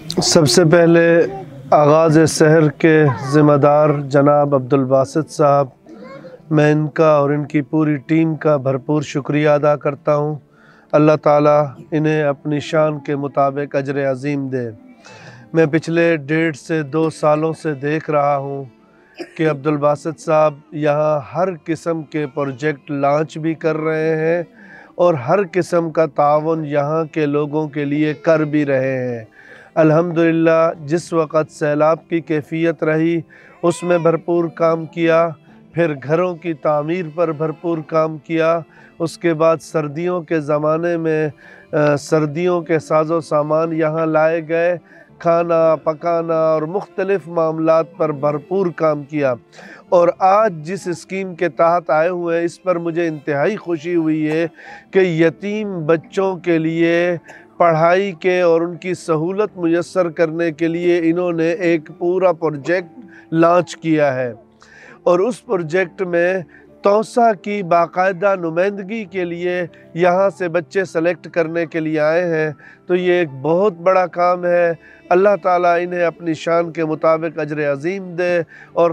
سب سے پہلے آغاز سحر کے ذمہ دار جناب عبدالباسط صاحب، میں ان کا اور ان کی پوری ٹیم کا بھرپور شکریہ ادا کرتا ہوں۔ اللہ تعالیٰ انہیں اپنی شان کے مطابق اجر عظیم دے۔ میں پچھلے 1.5 سے 2 سالوں سے دیکھ رہا ہوں کہ عبدالباسط صاحب یہاں ہر قسم کے پروجیکٹ لانچ بھی کر رہے ہیں اور ہر قسم کا تعاون یہاں کے لوگوں کے لیے کر بھی رہے ہیں۔ الحمدللہ جس وقت سیلاب کی کیفیت رہی اس میں بھرپور کام کیا، پھر گھروں کی تعمیر پر بھرپور کام کیا، اس کے بعد سردیوں کے زمانے میں سردیوں کے ساز و سامان یہاں لائے گئے، کھانا پکانا اور مختلف معاملات پر بھرپور کام کیا، اور آج جس اسکیم کے تحت آئے ہوئے ہیں اس پر مجھے انتہائی خوشی ہوئی ہے کہ یتیم بچوں کے لیے پڑھائی کے اور ان کی سہولت میسر کرنے کے لیے انہوں نے ایک پورا پروجیکٹ لانچ کیا ہے، اور اس پروجیکٹ میں توسا کی باقاعدہ نمائندگی کے لیے یہاں سے بچے سلیکٹ کرنے کے لیے آئے ہیں، تو یہ ایک بہت بڑا کام ہے۔ اللہ تعالیٰ انہیں اپنی شان کے مطابق اجر عظیم دے، اور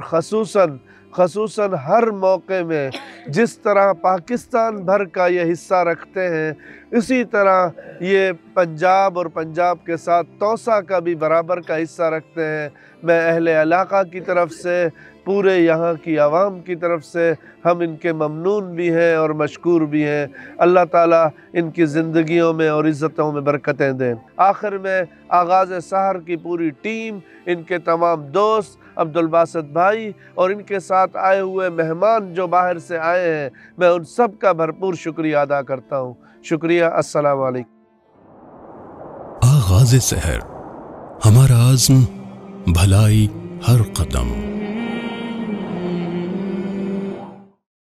خصوصاً ہر موقع میں جس طرح پاکستان بھر کا یہ حصہ رکھتے ہیں اسی طرح یہ پنجاب اور پنجاب کے ساتھ توسا کا بھی برابر کا حصہ رکھتے ہیں۔ میں اہل علاقہ کی طرف سے، پورے یہاں کی عوام کی طرف سے ہم ان کے ممنون بھی ہیں اور مشکور بھی ہیں۔ اللہ تعالیٰ ان کی زندگیوں میں اور عزتوں میں برکتیں دیں۔ آخر میں آغاز سحر کی پوری ٹیم، ان کے تمام دوست، عبدالباسط بھائی اور ان کے ساتھ آئے ہوئے مہمان جو باہر سے آئے ہیں، میں ان سب کا بھرپور شکریہ ادا کرتا ہوں۔ شکریہ۔ السلام علیکم۔ آغاز سحر، ہمارا عزم، بھلائی ہر قدم۔